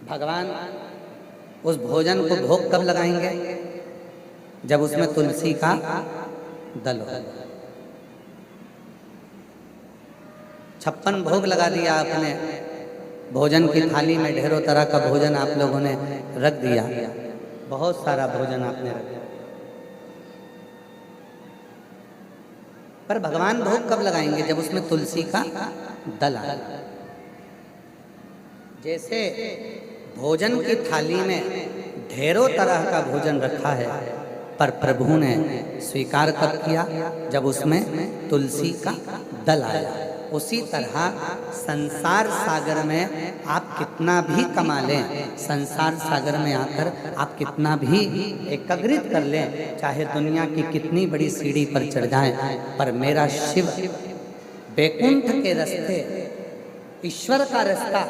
भगवान उस भोजन को भोग कब लगाएंगे? जब उसमें तुलसी का दल हो। 56 भोग लगा दिया आपने, भोजन की थाली में ढेरों तरह का भोजन आप लोगों ने रख दिया, बहुत सारा भोजन आपने रख दिया, पर भगवान भोग कब लगाएंगे? जब उसमें तुलसी का दल आए। जैसे भोजन की थाली में ढेरों तरह का भोजन रखा है, पर प्रभु ने स्वीकार कब किया? जब उसमें तुलसी का दल आया। उसी तरह संसार सागर में आप कितना भी कमा लें, संसार सागर में आकर आप कितना भी एकाग्रित कर लें, चाहे दुनिया की कितनी बड़ी सीढ़ी पर चढ़ जाएं, पर मेरा शिव बैकुंठ के रास्ते, ईश्वर का रास्ता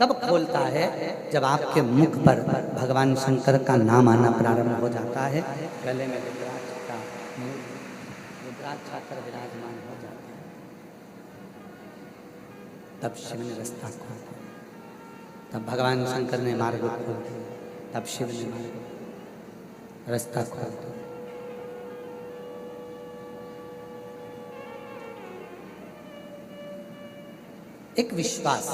कब खोलता है? जब आपके मुख पर भगवान शंकर का नाम आना प्रारंभ हो जाता है, गले में रुद्राक्ष का रुद्राक्ष आकर विराजमान हो जाता है, तब शिव ने रास्ता खोला, तब भगवान शंकर ने मार्ग खोल दिया, तब शिव ने मार्ग रास्ता खोल दिया। एक विश्वास,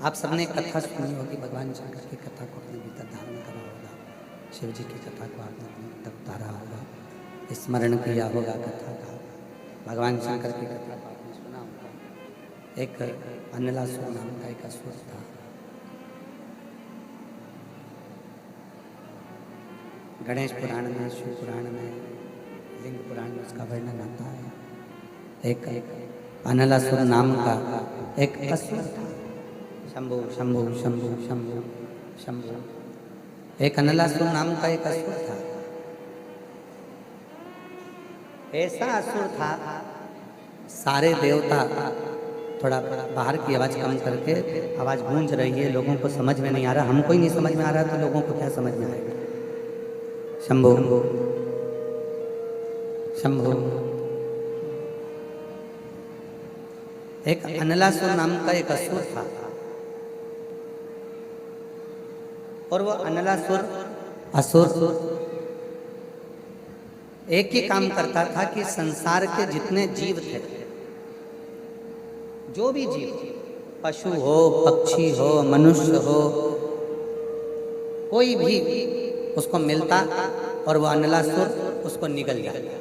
आप सबने कथा सुनी होगी, भगवान शंकर की कथा को अपने भीतर धारण करा होगा, शिव जी की कथा को आपने अपने तक उतारा होगा, स्मरण किया होगा कथा का। भगवान शंकर की कथा को आपने सुना होगा। एक अनलासुर नाम का एक असुर था, गणेश पुराण में, शिव पुराण में, लिंग पुराण में उसका वर्णन आता है। एक अनलासुर नाम का एक असुर था, शंभु शंभु शंभु शंभु शंभु, एक अनलासुर नाम का एक असुर था। ऐसा असुर था, सारे देवता, थोड़ा बाहर की आवाज कम करके, आवाज गूंज रही है, लोगों को समझ में नहीं आ रहा, हमको ही नहीं समझ में आ रहा, तो लोगों को क्या समझ में आएगा? शंभु शंभु। एक अनलासुर नाम का एक असुर था, और वो अनलासुर असुर एक ही काम करता था कि संसार के जितने जीव थे, जो भी जीव, पशु हो, पक्षी हो, मनुष्य हो, कोई भी उसको मिलता और वो अनलासुर उसको निगल जाता,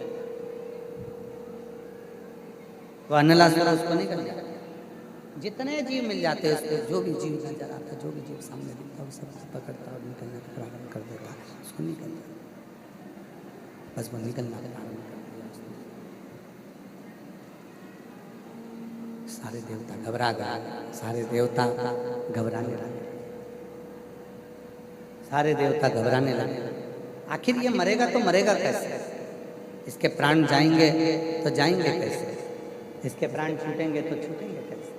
वो अनलासुर उसको निगल जाता। जितने जीव मिल जाते उसको, जो भी जीव नजर आता, जो भी जीव सामने दिखता, वो सब पकड़ता और निकलना प्रारंभ कर देता, उसको निकल जाता, बस वो निकलना प्रारंभ कर दिया उसने। सारे देवता घबरा गए, सारे देवता घबराने लगे, सारे देवता घबराने लगे। आखिर ये मरेगा तो मरेगा कैसे? इसके प्राण जाएंगे तो जाएंगे कैसे? इसके प्राण छूटेंगे तो छूटेंगे कैसे?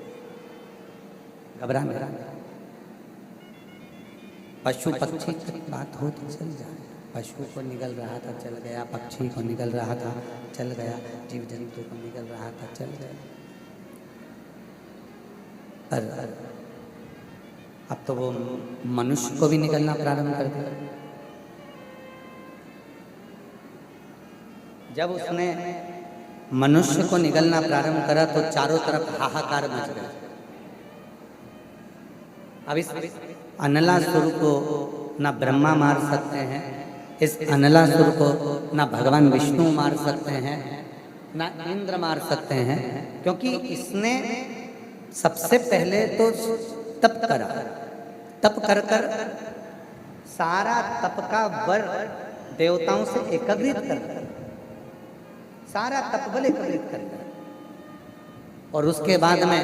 घबराने लगे। पशु पक्षी की बात हो तो चल जाए, पशु को निगल रहा था चल गया, पक्षी को निगल रहा था चल गया, जीव जंतु को निगल रहा था चल गया, पर अब तो वो मनुष्य को भी निकलना प्रारंभ कर दिया। जब उसने मनुष्य को निगलना प्रारंभ करा तो चारों तरफ हाहाकार मच गया। अब इस अनलासुर को ना ब्रह्मा मार सकते हैं, इस अनलासुर को ना भगवान विष्णु मार सकते हैं, ना इंद्र मार सकते हैं, क्योंकि इसने सबसे पहले तो तप करा, तप कर कर सारा तप का वर देवताओं से एकत्रित कर, सारा तप बल एकत्रित कर, और उसके बाद में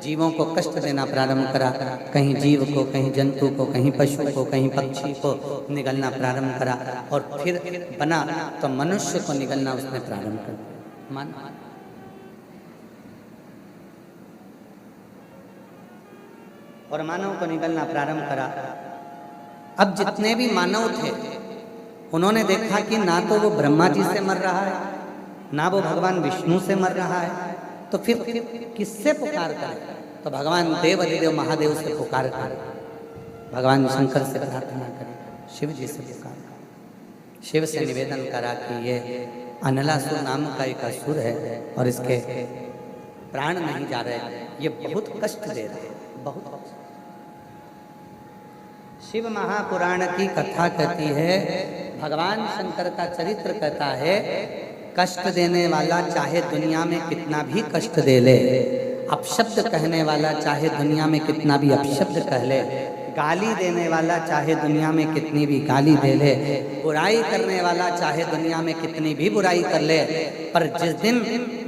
जीवों को कष्ट देना प्रारंभ करा। कहीं जीव को, कहीं जंतु को, कहीं पशु को, कहीं पक्षी को निगलना प्रारंभ करा, और फिर बना तो मनुष्य को निगलना उसने प्रारंभ कर दिया। मान और मानव को निगलना प्रारंभ करा। अब जितने भी मानव थे उन्होंने देखा कि ना तो वो ब्रह्मा जी से मर रहा है, ना वो भगवान विष्णु से मर रहा है, तो फिर किससे पुकार करें? तो भगवान देव अधिदेव महादेव से पुकार कर, भगवान शंकर से प्रार्थना करें, शिव जी से पुकार, शिव से निवेदन करा कि ये अनलासुर नाम का एक असुर है और इसके प्राण नहीं जा रहे, ये बहुत कष्ट दे रहे हैं, बहुत। शिव महापुराण की कथा कहती है, भगवान शंकर का चरित्र कहता है, कष्ट देने वाला चाहे दुनिया में कितना भी कष्ट दे ले, अपशब्द कहने वाला चाहे दुनिया में कितना भी अपशब्द कह ले, गाली देने वाला चाहे दुनिया में कितनी भी गाली दे ले, बुराई करने वाला चाहे दुनिया में कितनी भी बुराई कर ले, पर जिस दिन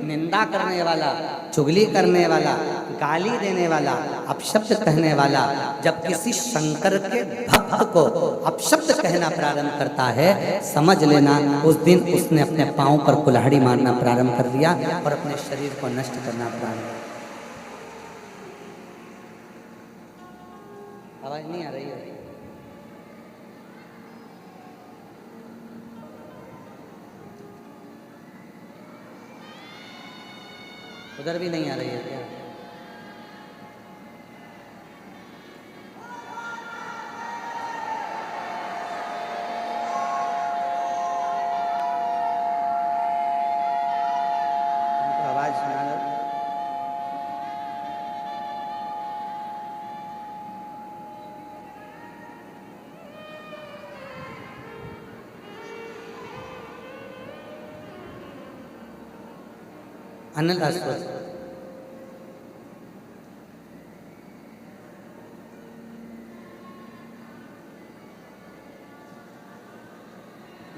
निंदा करने वाला, चुगली करने वाला, गाली देने वाला, अपशब्द कहने वाला जब किसी शंकर के भक्त को अपशब्द कहना प्रारंभ करता है, समझ लेना उस दिन उसने अपने पांव पर कुल्हाड़ी मारना प्रारंभ कर दिया और अपने शरीर को नष्ट करना प्रारंभ। आवाज नहीं आ रही है? उधर भी नहीं आ रही है क्या? तुमको आवाज सुना दो। अनलासुर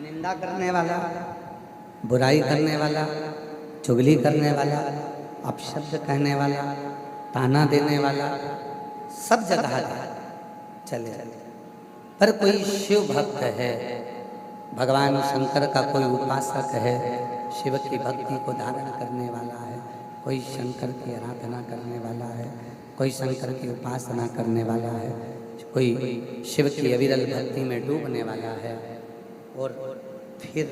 निंदा करने वाला, बुराई करने वाला, चुगली करने वाला, अपशब्द कहने वाला, ताना देने वाला, सब जगह चले। पर कोई शिव भक्त है, भगवान शंकर का कोई उपासक है, शिव की भक्ति को धारण करने वाला है, कोई शंकर की आराधना करने वाला है, कोई शंकर की उपासना करने वाला है, कोई शिव की अविरल भक्ति में डूबने वाला है, और फिर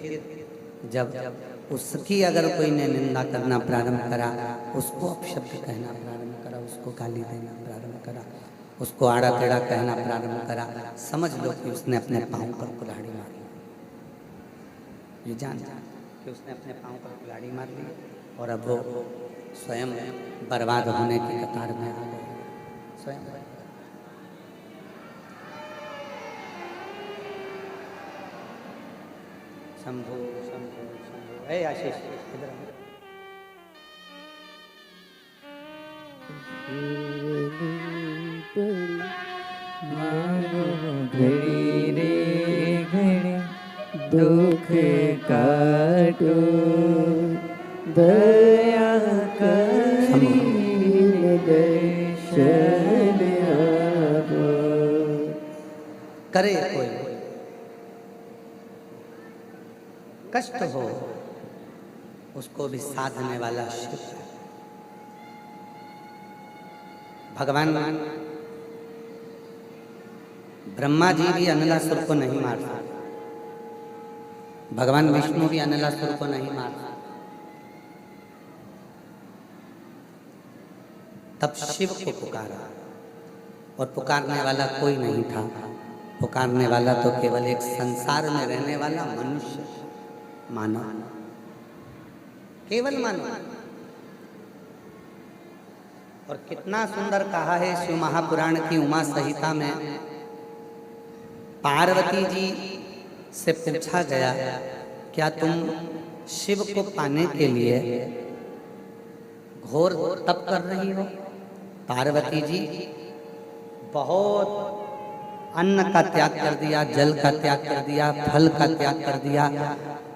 जब उसकी अगर कोई ने निंदा करना प्रारंभ करा, उसको अपशब्द कहना प्रारंभ करा, उसको गाली देना प्रारंभ करा, उसको आड़ा टेढ़ा कहना प्रारंभ करा, समझ लो कि उसने अपने पाँव पर कुल्हाड़ी मारी। ये जान कि उसने अपने पाँव पर कुल्हाड़ी मार ली और अब वो स्वयं बर्बाद होने की कतार में आ गए। स्वयं शंभु शंभु शंभु। हे आशीष इधर घड़ी रे घड़ी दुख काटो, दया करी दर्शन आपो। करे कोई कष्ट हो, उसको भी साधने वाला शिव है। भगवान ब्रह्मा जी भी अनलासुर को नहीं मार सकते, भगवान विष्णु भी अनलासुर को नहीं मार सकते। तब शिव को पुकारा और पुकारने वाला कोई नहीं था, पुकारने वाला तो केवल एक संसार में रहने वाला मनुष्य, मानव, केवल मानव। और कितना सुंदर कहा है शिव महापुराण की उमा संहिता में, पार्वती जी से पूछा गया, क्या तुम शिव को पाने के लिए घोर तप कर रही हो? पार्वती जी बहुत अन्न का त्याग कर दिया, जल का त्याग कर दिया, फल का त्याग कर दिया,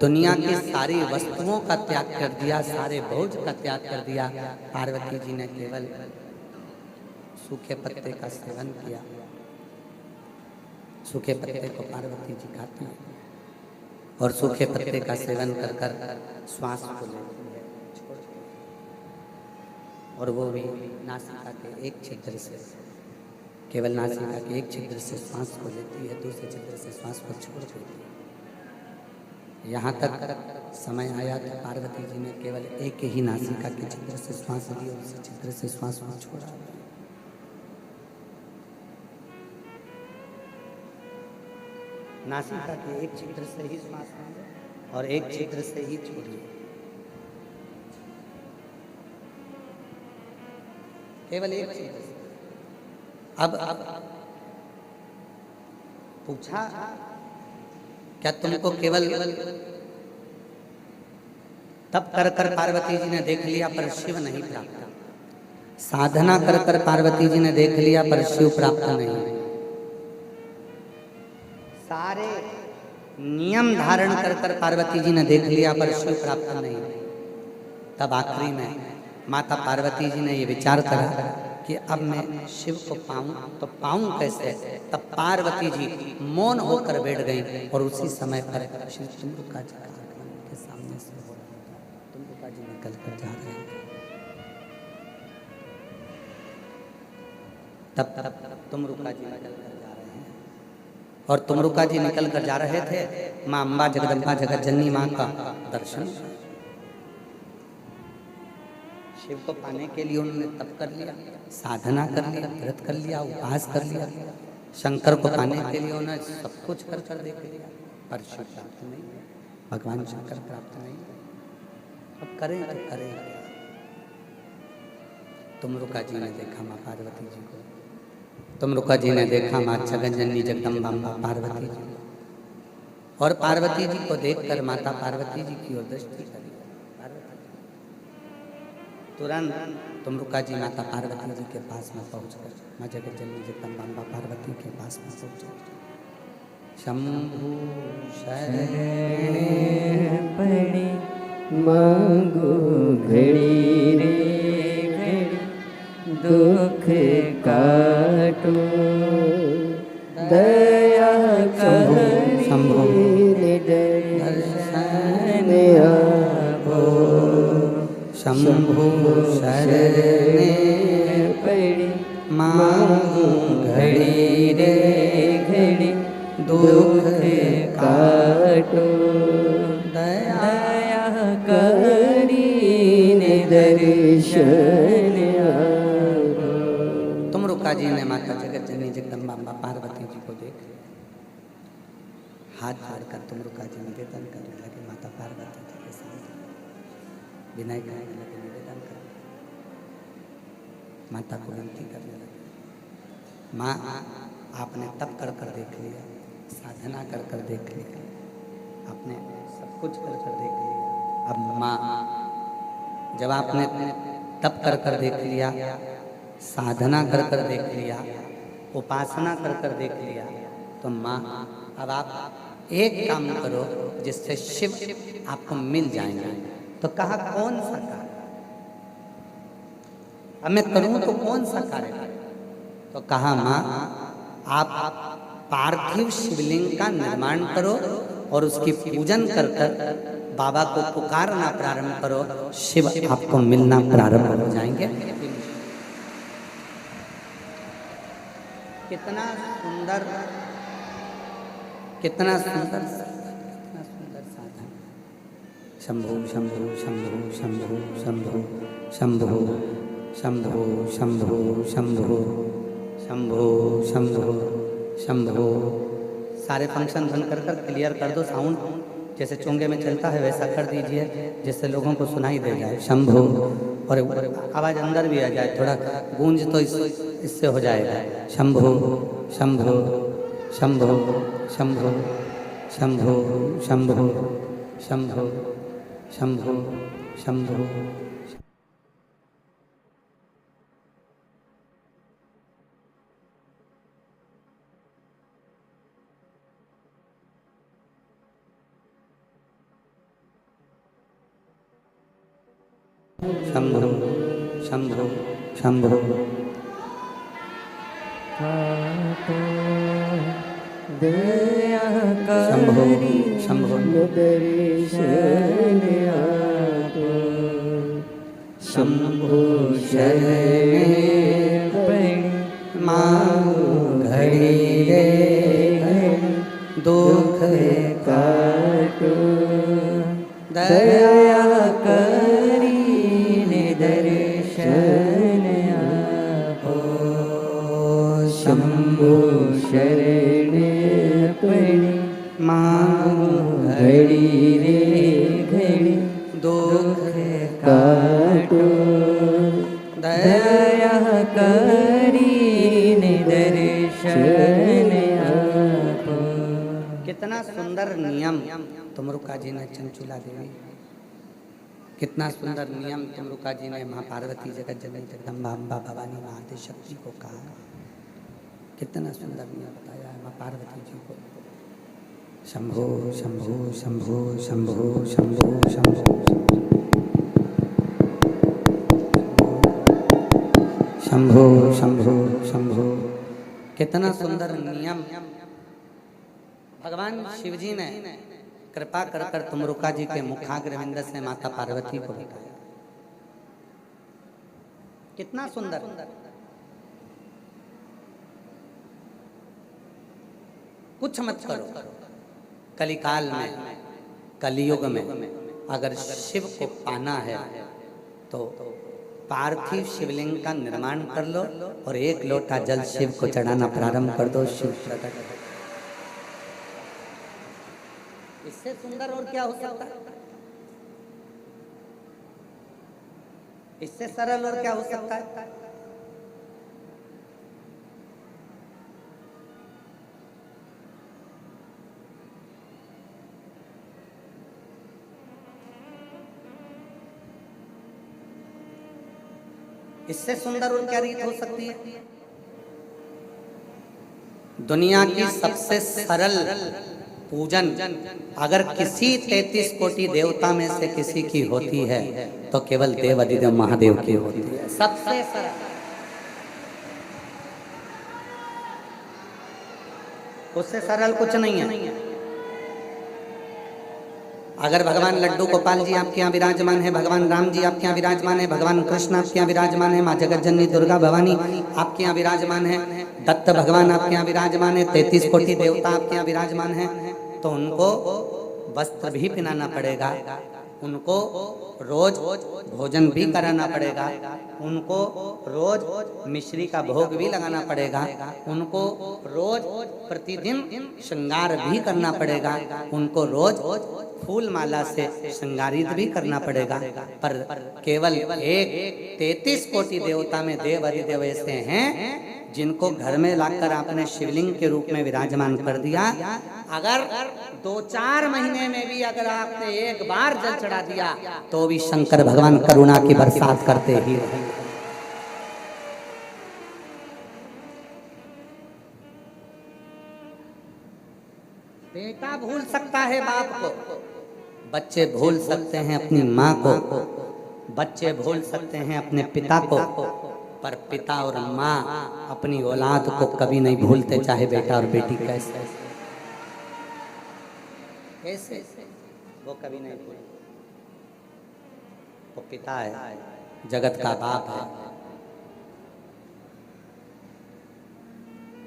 दुनिया की सारी वस्तुओं का त्याग कर दिया, सारे भोज का त्याग कर दिया। पार्वती जी ने केवल सूखे पत्ते का सेवन किया। सूखे पत्ते को पार्वती जी खाती हैं और सूखे पत्ते का सेवन कर कर श्वास को लेती है, और वो भी नासिका के एक छिद्र से, केवल नासिका के एक छिद्र से श्वास को लेती है, दूसरे छिद्र से श्वास को छोड़ देती है। यहाँ तक समय आया कि पार्वती जी ने केवल एक ही नासिका के छिद्र से श्वास ली और उसी छिद्र से श्वास को छोड़ा। नासिका के एक छिद्र से ही श्वास लेंगे और एक छिद्र से ही छोड़िए। केवल एक छिद्र से। अब पूछा, क्या तुमको केवल तप कर कर पार्वती जी ने देख लिया पर शिव नहीं प्राप्त? साधना कर कर पार्वती जी ने देख लिया पर शिव प्राप्त नहीं। सारे नियम धारण कर कर पार्वती जी ने देख लिया पर शिव प्राप्त नहीं। तब आखिरी में माता पार्वती जी ने ये विचार करा कि अब मैं शिव को पाऊं तो पाऊं कैसे? तब पार्वती जी मौन होकर बैठ गई और उसी समय पर श्री तुमरुका जी के सामने से तुमरुका जी निकल कर जा रहे हैं। तब तुमरुका जी निकल कर जा रहे हैं और तुमरुका जी निकल कर जा रहे थे। माँ अम्बा जगदम्बा जगत जननी माँ का दर्शन, शिव को पाने के लिए उन्होंने तप कर लिया, साधना कर लिया, व्रत कर लिया, उपवास कर लिया। शंकर को पाने के लिए उन्होंने सब कुछ कर कर देख लिया पर शिव प्राप्त नहीं, भगवान शंकर प्राप्त नहीं। अब करें तो करें। तुमरुका जी ने देखा माँ पार्वती जी को, तुमरुका जी ने देखा माँ जगज्जननी जगदम्बा माँ पार्वती जी को, और पार्वती जी को देखकर माता पार्वती जी की ओर दृष्टि करी। तुरंत तुमरुका जी माता पार्वती जी के पास में पहुंचकर माँ जगज्जननी जगदम्बा पार्वती के पास में पहुंचे। शंभु शरण पड़ी मांगो घड़ी रे घड़ी दुख काटो दया करी शंभु दर्शन आपो शंभु शरणे पड़ी मांगो घड़ी रे घड़ी दुख काटो दया करी दर्शन आपो। तुमरुका जी ने माता जगज्जननी जगदम्बा माँ पार्वती जी को देख हाथ जोड़कर तुमरुका जी निवेदन करने लगे। माता पार्वती जी के सामने विनय करने लगे, निवेदन करने लगे, माता को विनती करने लगे। माँ, आपने तप कर कर देख लिया, साधना कर कर देख लिया, आपने सब कुछ कर कर देख लिया। अब माँ, जब आपने तप कर कर देख लिया, साधना कर कर देख लिया, उपासना कर कर देख लिया, तो माँ अब आप एक काम करो जिससे शिव आपको मिल जाएंगे। तो कहा कौन सा कार्य? अब मैं करूं तो कौन सा कार्य? तो कहा माँ, आप पार्थिव शिवलिंग का निर्माण करो और उसकी पूजन कर कर बाबा को पुकारना प्रारंभ करो, शिव आपको मिलना प्रारंभ हो जाएंगे। कितना सुंदर, कितना सुंदर, कितना सुंदर साधन। शंभु शंभु शंभु शंभु शंभु शंभु शंभु शंभु शंभु शंभु शंभु शंभु। सारे फंक्शन बंद कर कर क्लियर कर दो, साउंड जैसे चोंगे में चलता है वैसा कर दीजिए जिससे लोगों को सुनाई दे जाए। शंभु, और आवाज़ अंदर भी आ जाए, थोड़ा गूंज तो इससे हो जाएगा। शंभु शंभु शंभु शंभु शंभु शंभु शंभु शंभु शंभु। शंभु शंभु शंभु। दया शंभु शंभु दर्शन आपो शंभु शरणे पड़ी मांगो घड़ी रे घड़ी दुख काटो दया करी दर्शन आपो शंभु शरण पड़ी मांगू घड़ी रे घड़ी दुख काटो दया करीने दर्शन आपो। कितना सुंदर नियम तुमरुका जी ने चंचुला देवी, कितना सुंदर नियम तुमरुका जी ने माँ पार्वती जगत जननी जगदम्बा अम्बा भवानी माँ आदि शक्ति को कहा। कितना सुंदर नियम बताया है माँ पार्वती जी को। शंभो शंभो शंभो शंभो शंभो शंभो शंभो शंभो शंभो। कितना सुंदर नियम भगवान शिव जी ने कृपा कर कर तुमरुका जी के मुखाग्रविंद से माता पार्वती को बताया। कितना सुंदर। कुछ मत करो, कलिकाल में कलियुग में अगर शिव को पाना है तो पार्थिव शिवलिंग का निर्माण कर लो और एक लोटा जल शिव को चढ़ाना प्रारंभ कर दो, शिव प्रकट। इससे सुंदर और क्या हो सकता है? इससे सरल और क्या हो सकता है? इससे सुंदर और क्या रीत हो सकती है? दुनिया की सबसे सरल पूजन अगर किसी 33 कोटि देवता में से किसी की होती है तो केवल देव अधिदेव महादेव की होती है। सबसे सरल। उससे सरल कुछ नहीं है। अगर भगवान लड्डू गोपाल जी आपके यहाँ विराजमान है, भगवान राम जी आपके यहाँ विराजमान है, भगवान कृष्ण आपके यहाँ विराजमान है, माँ जगत जननी दुर्गा भवानी आपके यहाँ विराजमान है, दत्त भगवान आपके यहाँ विराजमान है, 33 कोटि देवता आपके यहाँ विराजमान है, तो उनको वस्त्र भी पहनाना पड़ेगा, उनको रोज भोजन भी कराना पड़ेगा, उनको रोज मिश्री का भोग भी लगाना पड़ेगा, उनको रोज प्रतिदिन श्रृंगार भी करना पड़ेगा, उनको रोज फूल माला से श्रृंगारित भी करना पड़ेगा। पर केवल एक 33 कोटि देवता में देव अधिदेव ऐसे हैं जिनको घर में लाकर आपने शिवलिंग के रूप में विराजमान कर दिया। अगर 2-4 महीने में भी अगर आपने एक बार जल चढ़ा दिया तो भी शंकर भगवान करुणा की बरसात करते ही रहेंगे। बेटा भूल सकता है बाप को, बच्चे भूल सकते हैं अपनी माँ को, बच्चे भूल सकते हैं अपने पिता को, पर पिता और माँ अपनी औलाद को कभी नहीं भूलते, चाहे बेटा और बेटी कैसे कैसे वो कभी नहीं भूलते। वो पिता है, जगत का बाप है,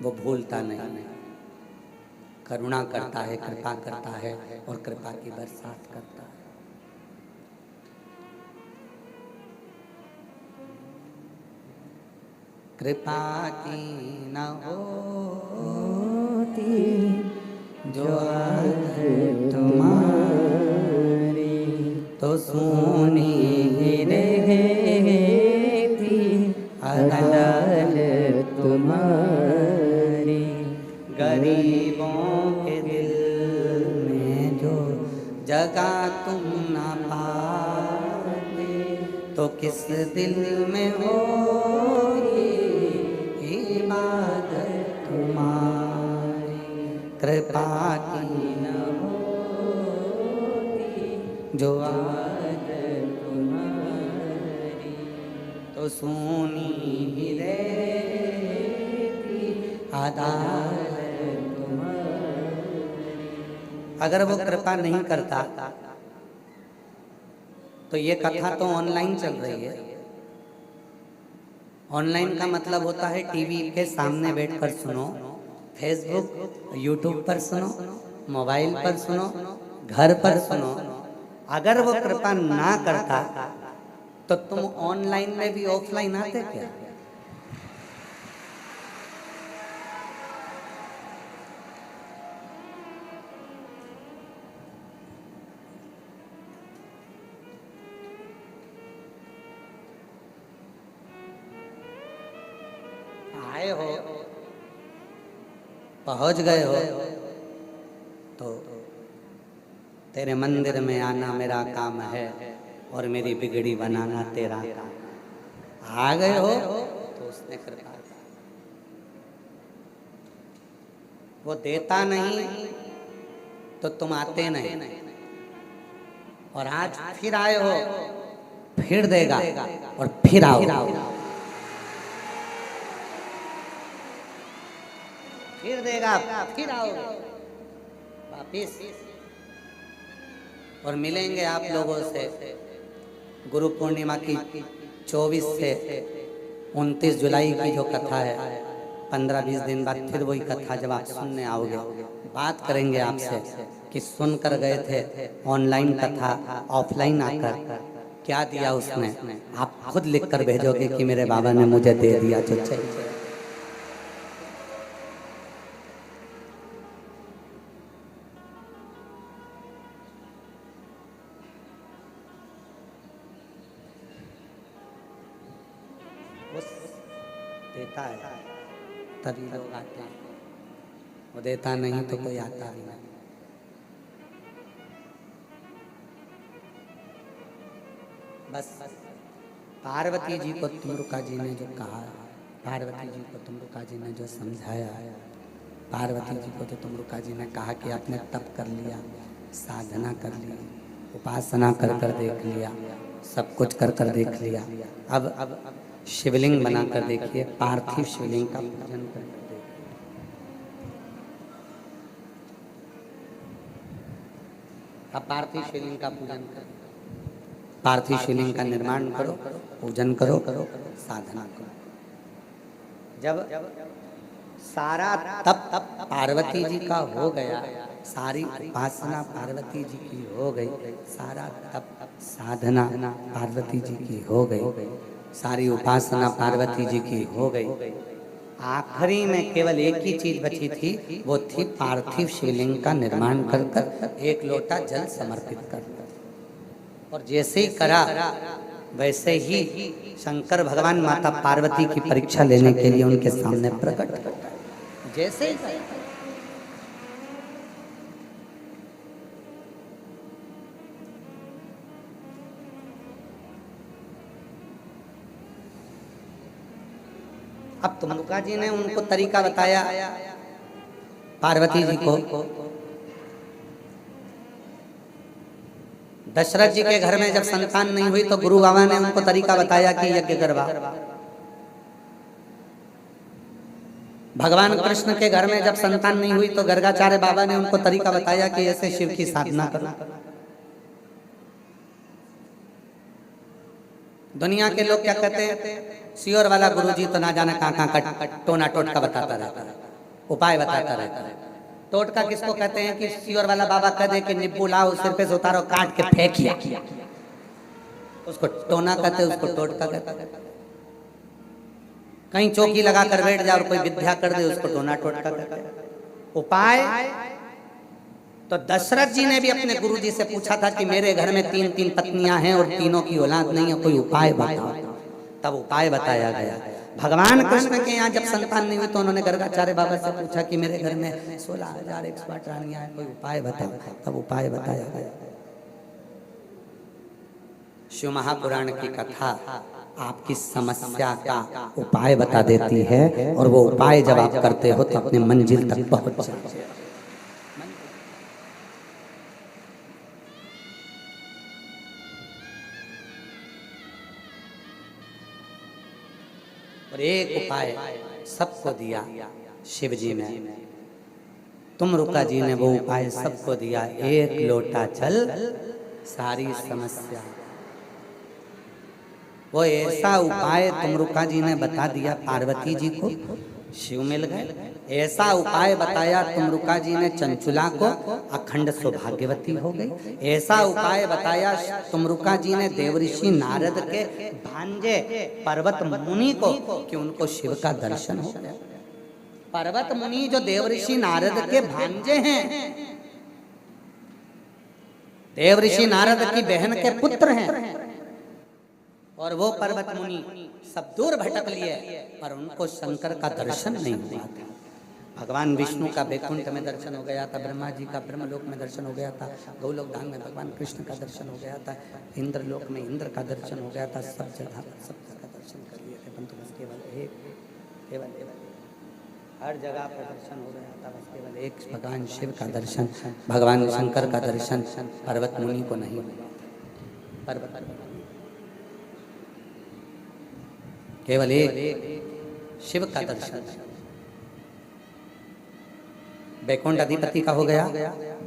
वो भूलता नहीं, करुणा करता है, कृपा करता है और कृपा की बरसात करता है। कृपा की न होती जो आज तुम्हारी तो सोनी ही रहती अदालत तुम्हारी। गरीबों के दिल में जो जगह तुम ना पाते तो किस दिल में होगी इबादत तुम्हारी। कृपा की न होती जो आदत तुम्हारी तो सोनी ही रहती अदालत। अगर वो कृपा नहीं करता तो ये कथा तो ऑनलाइन चल रही है। ऑनलाइन का मतलब होता है टीवी के सामने बैठकर सुनो, फेसबुक यूट्यूब पर सुनो, मोबाइल पर सुनो, घर पर सुनो। अगर वो कृपा ना करता तो तुम ऑनलाइन में भी ऑफलाइन आते क्या? आए हो, पहुंच गए हो, तो तेरे मंदिर में आना मेरा काम है और मेरी बिगड़ी बनाना तेरा काम। आ गए हो तो उसने कृपा, वो देता नहीं तो तुम आते नहीं, और आज फिर आए हो, फिर देगा और फिर आओ, फिर देगा, फिर आओ वापिस, और मिलेंगे आप लोगों से गुरु पूर्णिमा की 24 से 29 जुलाई की जो कथा है, 15-20 दिन बाद फिर वही कथा जब आप सुनने आओगे, बात करेंगे आपसे कि सुनकर गए थे ऑनलाइन कथा, ऑफलाइन आकर क्या दिया उसने। आप खुद लिख कर भेजोगे कि मेरे बाबा ने मुझे दे दिया जो चाहिए। देता है तभी लोग आते हैं, वो देता नहीं तो कोई आता भी नहीं। बस पार्वती जी को तुमरुका जी ने जो कहा, पार्वती जी को तुमरुका जी ने जो समझाया, पार्वती जी को तो तुमरुका जी ने कहा कि आपने तप कर लिया, साधना कर ली, उपासना कर कर देख लिया, सब कुछ कर कर देख लिया, अब शिवलिंग बनाकर देखिए, पार्थिव शिवलिंग का पूजन कर देखिए। अब पार्थिव शिवलिंग का पूजन करो, पार्थिव शिवलिंग का निर्माण करो, पूजन करो, साधना करो। जब सारा तप पार्वती जी का हो गया, सारी उपासना पार्वती जी की हो गई, सारा तप साधना पार्वती जी की हो गई, सारी उपासना पार्वती जी की हो गई, आखिरी में केवल एक ही चीज बची थी, वो थी पार्थिव शिवलिंग का निर्माण कर कर एक लोटा जल समर्पित कर। और जैसे ही करा वैसे ही शंकर भगवान माता पार्वती की परीक्षा लेने के लिए उनके सामने प्रकट, जैसे ही अब तुमरुका जी ने उनको तरीका बताया, पार्वती जी को। दशरथ जी के घर में जब संतान नहीं हुई तो गुरु बाबा ने उनको तरीका बताया कि यज्ञ करवा। भगवान कृष्ण के घर में जब संतान नहीं हुई तो गर्गाचार्य बाबा ने उनको तरीका बताया कि ऐसे शिव की साधना करो। दुनिया के लोग क्या कहते हैं, सियोर वाला गुरुजी तो ना जाने कहाँ कहाँ का टोना टोटका बताता रहता है, उपाय बताता रहता है। टोटका किसको कहते हैं कि सियोर वाला बाबा कह दे कि नींबू लाओ, सिर पे से उतारो, काट के फेंकिया, उसको टोना कहते हैं, उसको टोटका कहते हैं। कहीं चौकी लगा कर बैठ जाए और कोई विद्या कर दे, उसको टोना टोटका कहते हैं। उपाय तो दशरथ जी ने भी अपने गुरु जी से पूछा था कि मेरे घर में 3-3 पत्नियां हैं और तीनों की औलाद नहीं है, कोई उपाय बताओ। तब उपाय बताया गया। भगवान कृष्ण के यहाँ जब संतान नहीं हुई तो उन्होंने गर्गाचार्य बाबा से पूछा कि मेरे घर में 16,108 रानियां हैं, कोई उपाय बताओ। तब उपाय बताया गया। शिव महापुराण की कथा आपकी समस्या का उपाय बता देती है, और वो उपाय जब आप करते हो तो अपने मंजिल तक पहुंच जाते हो। और एक उपाय सबको दिया शिव जी ने, तुमरुका जी ने वो उपाय सबको दिया, एक लोटा जल सारी समस्या। वो ऐसा उपाय तुमरुका जी ने बता दिया पार्वती जी को, शिव मिल गए। ऐसा उपाय बताया तुमरुका जी ने चंचुला को, अखंड सौभाग्यवती हो गई। ऐसा उपाय बताया तुमरुका जी ने देवऋषि नारद के भांजे पर्वत मुनि को कि उनको शिव का दर्शन हो गया। पर्वत मुनि जो देवऋषि नारद के भांजे हैं, देवऋषि नारद की बहन के पुत्र हैं, और वो पर्वत मुनि सब दूर भटक लिए, पर उनको शंकर का दर्शन नहीं हुआ था। भगवान विष्णु का वैकुंठ में दर्शन हो गया था, ब्रह्मा जी का ब्रह्मलोक में दर्शन हो गया था, गोलोक धाम में भगवान कृष्ण का दर्शन हो गया था, इंद्रलोक में इंद्र का दर्शन हो गया था, सब जगह दर्शन कर लिए थे, परंतु बस केवल हर जगह पर दर्शन हो गया था, बस केवल एक भगवान शिव का दर्शन, भगवान शंकर का दर्शन पर्वत मुनि को नहीं हुआ। पर्वत केवल एक शिव का दर्शन, वैकुंठ अधिपति का हो गया,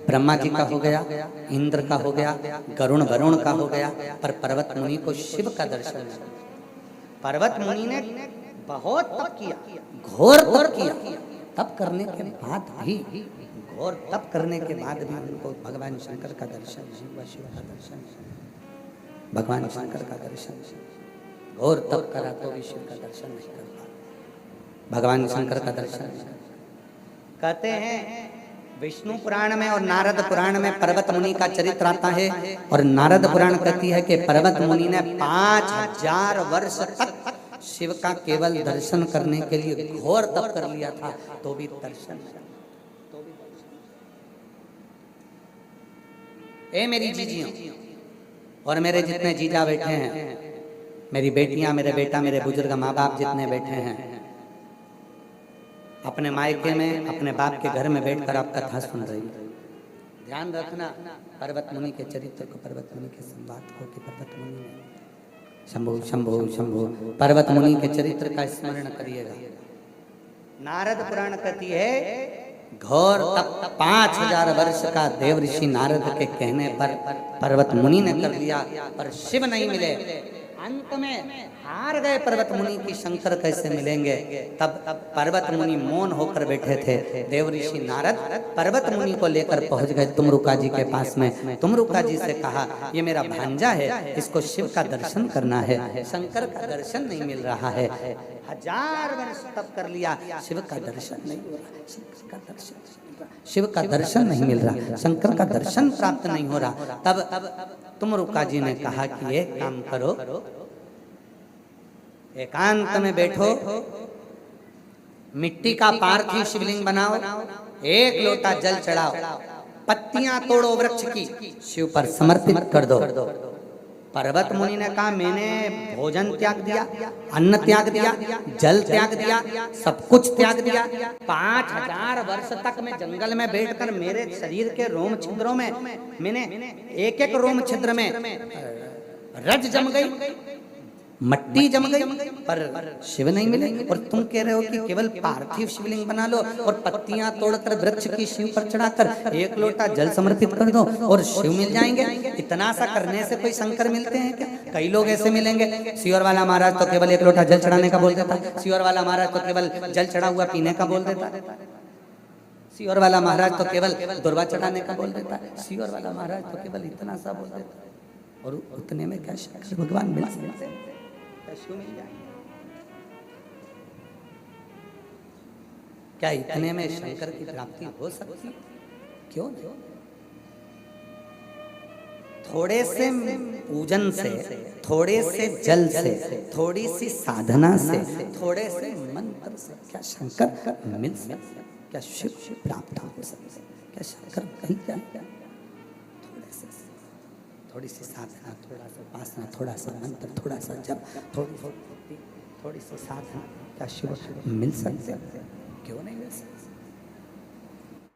ब्रह्मा जी का हो गया, इंद्र का हो गया, गरुण वरुण का हो गया, पर पर्वत मुनि को शिव का दर्शन नहीं। पर्वत मुनि ने बहुत तप किया, घोर तप किया, तप करने के बाद भी, घोर तप करने के बाद भी उनको भगवान शंकर का दर्शन नहीं हुआ, शिव का दर्शन, भगवान शंकर का दर्शन, घोर तप करा तो भी शिव का दर्शन नहीं कर पाया, भगवान शंकर का दर्शन नहीं। कहते हैं विष्णु पुराण में और नारद पुराण में पर्वत मुनि का चरित्र आता है, और नारद पुराण कहती है कि पर्वत मुनि ने 5000 वर्ष तक शिव का केवल दर्शन करने के लिए घोर तप कर लिया था, तो भी दर्शन। ए मेरी जीजियों और मेरे जितने जीजा बैठे हैं, मेरी बेटियां, मेरे बेटा, मेरे बुजुर्ग माँ बाप जितने बैठे हैं, अपने मायके में अपने बाप के घर में बैठकर आप कथा सुन रही हैं, ध्यान रखना पर्वत मुनि के चरित्र को, पर्वत मुनि के संवाद को, कि पर्वत मुनि ने शंभु शंभु शंभु पर्वत मुनि के चरित्र का स्मरण करिएगा। नारद पुराण कहती है घोर तप 5000 वर्ष का देव ऋषि नारद के कहने पर पर्वत मुनि ने कर लिया, पर शिव नहीं मिले। अंत में हार गए पर्वत मुनि की, शंकर कैसे मिलेंगे। तब पर्वत मुनि मौन होकर बैठे थे। देव ऋषि नारद पर्वत मुनि को लेकर पहुंच गए तुमरुका जी के पास में। तुमरुका जी से कहा ये मेरा भांजा है, इसको शिव का दर्शन करना है, शंकर का दर्शन नहीं मिल रहा है। 1000 वर्ष तप कर लिया, शिव का दर्शन नहीं हो रहा, शिव का दर्शन नहीं मिल रहा, शंकर का दर्शन प्राप्त नहीं हो रहा। तब तुमरुका जी ने कहा कि एक काम करो, एकांत में बैठो, मिट्टी का पार्थिव शिवलिंग बनाओ, एक लोटा जल चढ़ाओ, पत्तियां तोड़ो वृक्ष की, शिव पर समर्पित कर दो। पर्वत मुनि ने कहा मैंने भोजन त्याग दिया, अन्न त्याग दिया, जल त्याग दिया, सब कुछ त्याग दिया। 5000 वर्ष तक मैं जंगल में बैठकर मेरे शरीर के रोम छिद्रों में मैंने एक एक रोम छिद्र में रज जम गई, मट्टी जम गई, पर शिव नहीं मिले। और तुम कह रहे हो कि केवल पार्थिव शिवलिंग बना लो और पत्तियां तोड़कर वृक्ष की शिव पर चढ़ाकर एक लोटा जल समर्पित कर दो और शिव मिल जाएंगे। इतना सा करने से कोई शंकर मिलते हैं क्या? कई लोग ऐसे मिलेंगे, सियोर वाला महाराज तो केवल एक लोटा जल चढ़ाने का बोल देता, सियोर वाला महाराज तो केवल जल चढ़ा हुआ पीने का बोल देता, सियोर वाला महाराज तो केवल दुर्वा चढ़ाने का बोल देता, सियोर वाला महाराज तो केवल इतना सा बोल देता। और उतने में क्या शंकर भगवान मिल सकते हैं? क्या इतने में शंकर की प्राप्ति हो सकती? क्यों नहीं? थोड़े से पूजन से, थोड़े से जल से, थोड़ी सी साधना से, थोड़े से मंत्र से क्या शंकर मिल सकते? क्या शिव प्राप्त हो सकते? क्या शंकर कहीं जाएगा? थोड़ी सी साधना, थोड़ा सा उपासना, थोड़ा सा मंत्र, थोड़ा सा जप, थोड़ी सी साधना, क्या शिव मिल सकते? क्यों नहीं मिल सकते?